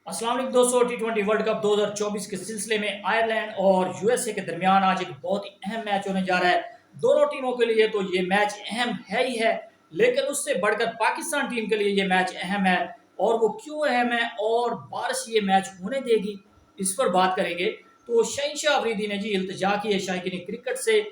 अस्सलाम वालेकुम दोस्तों। टी20 वर्ल्ड कप 2024 के सिलसिले में आयरलैंड और यूएसए के दरमियान आज एक बहुत ही अहम मैच होने जा रहा है। दोनों टीमों के लिए तो ये मैच अहम है ही है, लेकिन उससे बढ़कर पाकिस्तान टीम के लिए ये मैच अहम है। और वो क्यों अहम है और बारिश ये मैच होने देगी, इस पर बात करेंगे। तो शहनशाह अफरीदी ने जी इल्तिजा की है शायकीन क्रिकेट से,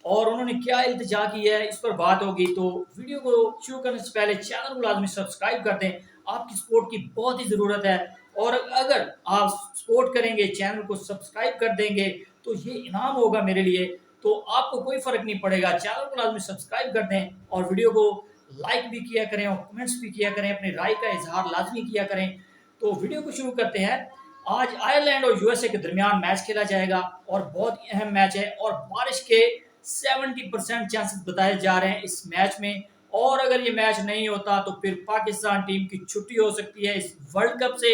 और उन्होंने क्या इल्तिजा की है इस पर बात होगी। तो वीडियो को शुरू करने से पहले चैनल को लाजमी सब्सक्राइब कर दें, आपकी सपोर्ट की बहुत ही ज़रूरत है। और अगर आप सपोर्ट करेंगे, चैनल को सब्सक्राइब कर देंगे, तो ये इनाम होगा मेरे लिए। तो आपको कोई फ़र्क नहीं पड़ेगा, चैनल को लाजमी सब्सक्राइब कर दें और वीडियो को लाइक भी किया करें और कमेंट्स भी किया करें, अपनी राय का इजहार लाजमी किया करें। तो वीडियो को शुरू करते हैं। आज आयरलैंड और यूएसए के दरमियान मैच खेला जाएगा और बहुत ही अहम मैच है, और बारिश के 70% चांसेस बताए जा रहे हैं इस मैच में। और अगर ये मैच नहीं होता तो फिर पाकिस्तान टीम की छुट्टी हो सकती है इस वर्ल्ड कप से,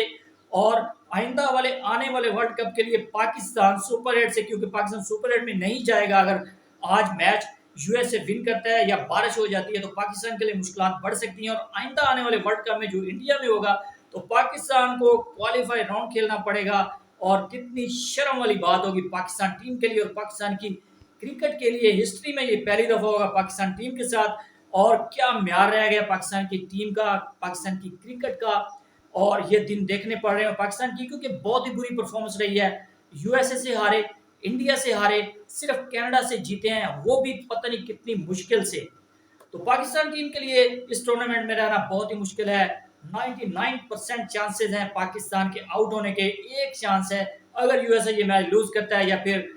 और आइंदा वाले आने वाले वर्ल्ड कप के लिए पाकिस्तान सुपर 8 से, क्योंकि पाकिस्तान सुपर 8 में नहीं जाएगा अगर आज मैच यूएसए विन करता है या बारिश हो जाती है, तो पाकिस्तान के लिए मुश्किल बढ़ सकती हैं। और आइंदा आने वाले वर्ल्ड कप में जो इंडिया में होगा, तो पाकिस्तान को क्वालिफाई राउंड खेलना पड़ेगा। और कितनी शर्म वाली बात होगी पाकिस्तान टीम के लिए और पाकिस्तान की क्रिकेट के लिए। हिस्ट्री में ये पहली दफा होगा पाकिस्तान टीम के साथ। और क्या म्यार रह गया पाकिस्तान की टीम का, पाकिस्तान की क्रिकेट का, और ये दिन देखने पड़ रहे हैं पाकिस्तान की, क्योंकि बहुत ही बुरी परफॉर्मेंस रही है। यूएसए से हारे, इंडिया से हारे, सिर्फ कनाडा से जीते हैं, वो भी पता नहीं कितनी मुश्किल से। तो पाकिस्तान टीम के लिए इस टूर्नामेंट में रहना बहुत ही मुश्किल है। 99% चांसेस हैं पाकिस्तान के आउट होने के। एक चांस है अगर यूएसए ये मैच लूज करता है, या फिर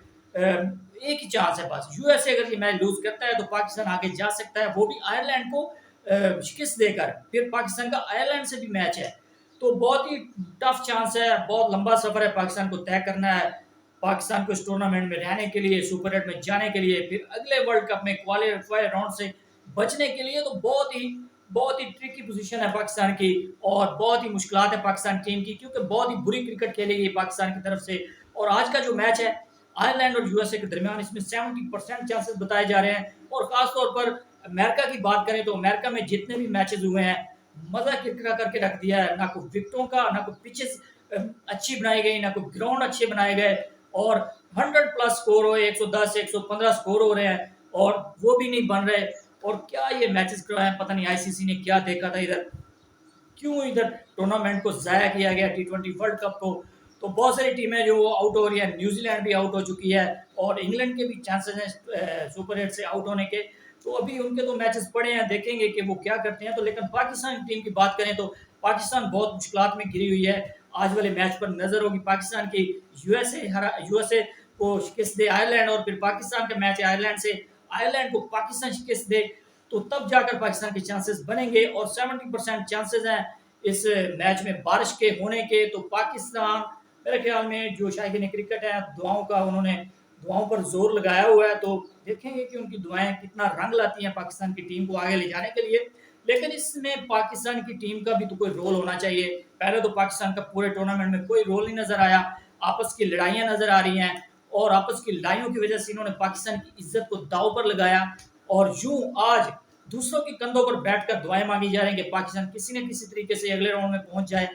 एक ही चांस है बस, यूएसए अगर ये मैच लूज करता है तो पाकिस्तान आगे जा सकता है, वो भी आयरलैंड को शिकस्त देकर। फिर पाकिस्तान का आयरलैंड से भी मैच है, तो बहुत ही टफ चांस है। बहुत लंबा सफर है पाकिस्तान को तय करना है, पाकिस्तान को इस टूर्नामेंट में रहने के लिए, सुपर 8 में जाने के लिए, फिर अगले वर्ल्ड कप में क्वालिफायर राउंड से बचने के लिए। तो बहुत ही ट्रिकी पोजीशन है पाकिस्तान की, और बहुत ही मुश्किलात है पाकिस्तान टीम की, क्योंकि बहुत ही बुरी क्रिकेट खेलेगी पाकिस्तान की तरफ से। और आज का जो मैच है आयरलैंड और यूएसए के दरमियान, इसमें 70% चांसेस बताए जा रहे हैं। और खासतौर पर अमेरिका की बात करें तो अमेरिका में जितने भी मैचेस हुए हैं, मजा किरकिरा करके रख दिया है। ना कोई विकेटों का, ना कोई पिचेस अच्छी बनाई गई, ना कोई ग्राउंड अच्छे बनाए गए, और 100+ स्कोर हो, 110 115 स्कोर हो रहे हैं, और वो भी नहीं बन रहे। और क्या ये मैचेस करवाए हैं, पता नहीं आईसीसी ने क्या देखा था इधर, क्यों इधर टूर्नामेंट को ज़ाया किया गया, टी20 वर्ल्ड कप को। तो बहुत सारी टीमें जो आउट हो रही है, न्यूजीलैंड भी आउट हो चुकी है, और इंग्लैंड के भी चांसेस हैं सुपर 8 से आउट होने के। तो अभी उनके तो मैचेस पड़े हैं, देखेंगे कि वो क्या करते हैं। तो लेकिन पाकिस्तान टीम की बात करें तो पाकिस्तान बहुत मुश्किलात में घिरी हुई है। आज वाले मैच पर नजर होगी पाकिस्तान की। यूएसए को शिकस्त दे आयरलैंड, और फिर पाकिस्तान का मैच है आयरलैंड से, आयरलैंड को पाकिस्तान शिकस्त दे, तो तब जाकर पाकिस्तान के चांसेस बनेंगे। और 70% चांसेस हैं इस मैच में बारिश के होने के। तो पाकिस्तान मेरे ख्याल में जो शायकीन क्रिकेट है, दुआओं का उन्होंने दुआओं पर जोर लगाया हुआ है। तो देखेंगे कि उनकी दुआएं कितना रंग लाती हैं पाकिस्तान की टीम को आगे ले जाने के लिए। लेकिन इसमें पाकिस्तान की टीम का भी तो कोई रोल होना चाहिए। पहले तो पाकिस्तान का पूरे टूर्नामेंट में कोई रोल नहीं नजर आया, आपस की लड़ाइयां नजर आ रही हैं, और आपस की लड़ाइयों की वजह से इन्होंने पाकिस्तान की इज्जत को दाव पर लगाया। और यूं आज दूसरों के कंधों पर बैठकर दुआएं मांगी जा रही हैं कि पाकिस्तान किसी न किसी तरीके से अगले राउंड में पहुंच जाए।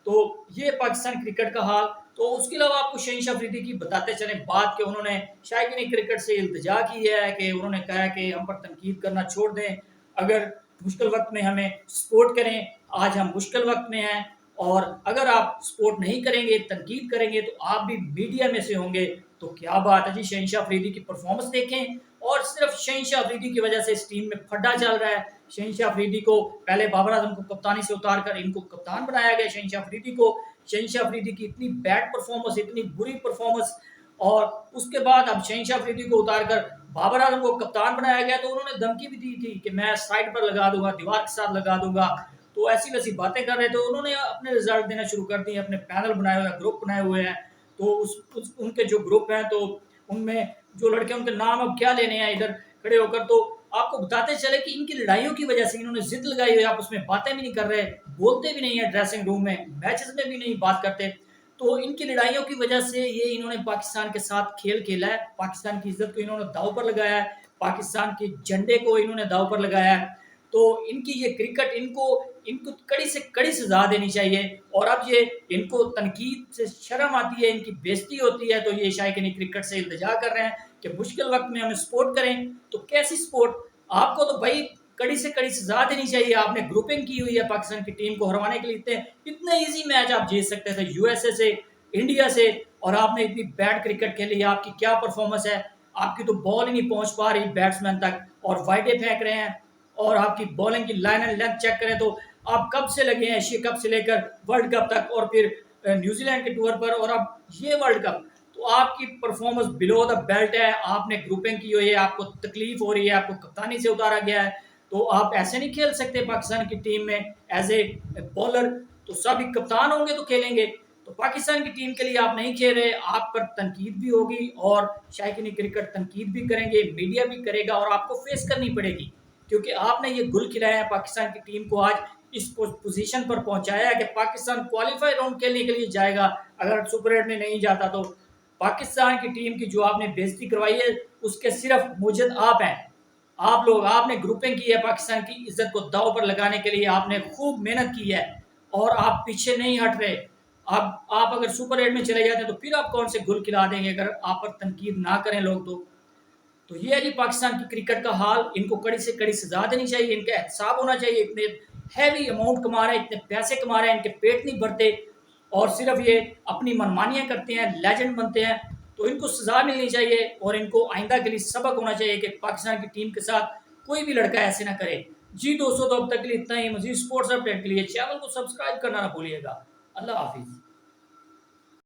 तो ये पाकिस्तान क्रिकेट का हाल। तो उसके अलावा आपको शहनशाह अफरीदी की बताते चले बात कि उन्होंने शायकीन क्रिकेट से इल्तिजा की है, कि उन्होंने कहा है कि हम पर तनकीद करना छोड़ दें, अगर मुश्किल वक्त में हमें सपोर्ट करें। आज हम मुश्किल वक्त में हैं, और अगर आप सपोर्ट नहीं करेंगे, तनकीद करेंगे, तो आप भी मीडिया में से होंगे। तो क्या बात है जी, शहनशाह अफरीदी की परफॉर्मेंस देखें, और सिर्फ शहनशाह अफरीदी की वजह से इस टीम में फड्डा चल रहा है। शहनशाह अफरीदी को पहले बाबर आजम को कप्तानी से उतार कर इनको कप्तान बनाया गया। शहनशाह अफरीदी की इतनी बैड परफॉर्मेंस, इतनी बुरी परफॉर्मेंस, और उसके बाद अब शहनशाह अफरीदी को उतार कर बाबर आजम को कप्तान बनाया गया। तो उन्होंने धमकी भी दी थी कि मैं साइड पर लगा दूंगा, दीवार के साथ लगा दूंगा। तो ऐसी वैसी बातें कर रहे थे। उन्होंने अपने रिजल्ट देना शुरू कर दिए, अपने पैनल बनाए हुए हैं, ग्रुप बनाए हुए हैं। तो उनके जो ग्रुप हैं, तो उनमें जो लड़के, उनके नाम अब क्या लेने हैं इधर खड़े होकर। तो आपको बताते चले कि इनकी लड़ाइयों की वजह से इन्होंने जिद लगाई हुई है, आपस में बातें भी नहीं कर रहे, बोलते भी नहीं है ड्रेसिंग रूम में, मैचेस में भी नहीं बात करते। तो इनकी लड़ाइयों की वजह से ये इन्होंने पाकिस्तान के साथ खेल खेला है, पाकिस्तान की इज्जत को इन्होंने दाव पर लगाया है, पाकिस्तान के झंडे को इन्होंने दाव पर लगाया है। तो इनकी ये क्रिकेट इनको इनको कड़ी से कड़ी सजा देनी चाहिए। और अब ये इनको तनकीद से शर्म आती है, इनकी बेइज्जती होती है, तो ये शायकीन क्रिकेट से इल्तिजा कर रहे हैं कि मुश्किल वक्त में हमें सपोर्ट करें। तो कैसी सपोर्ट? आपको तो भाई कड़ी से कड़ी सजा देनी चाहिए। आपने ग्रुपिंग की हुई है पाकिस्तान की टीम को हरवाने के लिए, इतने इतने ईजी मैच आप जीत सकते थे यूएसए से, इंडिया से, और आपने इतनी बैड क्रिकेट खेली। आपकी क्या परफॉर्मेंस है? आपकी तो बॉल ही नहीं पहुंच पा रही बैट्समैन तक, और वाइडे फेंक रहे हैं। और आपकी बॉलिंग की लाइन एंड लेंथ चेक करें तो आप कब से लगे हैं एशिया कप से लेकर वर्ल्ड कप तक, और फिर न्यूजीलैंड के टूर पर, और अब ये वर्ल्ड कप, तो आपकी परफॉर्मेंस बिलो द बेल्ट है। आपने ग्रुपिंग की हुई है, आपको तकलीफ हो रही है, आपको कप्तानी से उतारा गया है, तो आप ऐसे नहीं खेल सकते पाकिस्तान की टीम में एज ए बॉलर। तो सभी कप्तान होंगे तो खेलेंगे, तो पाकिस्तान की टीम के लिए आप नहीं खेल रहे। आप पर तनकीद भी होगी, और शायकीन क्रिकेट तनकीद भी करेंगे, मीडिया भी करेगा, और आपको फेस करनी पड़ेगी, क्योंकि आपने ये गुल खिलाया है पाकिस्तान की टीम को, आज इस पोजीशन पर पहुंचाया है कि पाकिस्तान क्वालिफाई राउंड खेलने के लिए जाएगा। अगर सुपर 8 में नहीं जाता तो पाकिस्तान की टीम की जो आपने बेइज्जती करवाई है उसके सिर्फ मुजद आप हैं। आप लोग, आपने ग्रुपिंग की है पाकिस्तान की इज्जत को दांव पर लगाने के लिए, आपने खूब मेहनत की है, और आप पीछे नहीं हट रहे। आप अगर सुपर 8 में चले जाते तो फिर आप कौन से गुल खिला देंगे अगर आप पर तनकीद ना करें लोग। तो ये है जी पाकिस्तान की क्रिकेट का हाल। इनको कड़ी से कड़ी सजा देनी चाहिए, इनका एहतसाब होना चाहिए। इतने हैवी अमाउंट कमा रहे हैं, इतने पैसे कमा रहे हैं, इनके पेट नहीं भरते, और सिर्फ ये अपनी मनमानियां करते हैं, लेजेंड बनते हैं। तो इनको सजा मिलनी चाहिए, और इनको आइंदा के लिए सबक होना चाहिए कि पाकिस्तान की टीम के साथ कोई भी लड़का ऐसे ना करे। जी दोस्तों, तो अब तक के लिए इतना ही। मजीद स्पोर्ट्स अपडेट के लिए चैनल को सब्सक्राइब करना ना भूलिएगा। अल्लाह हाफिज़।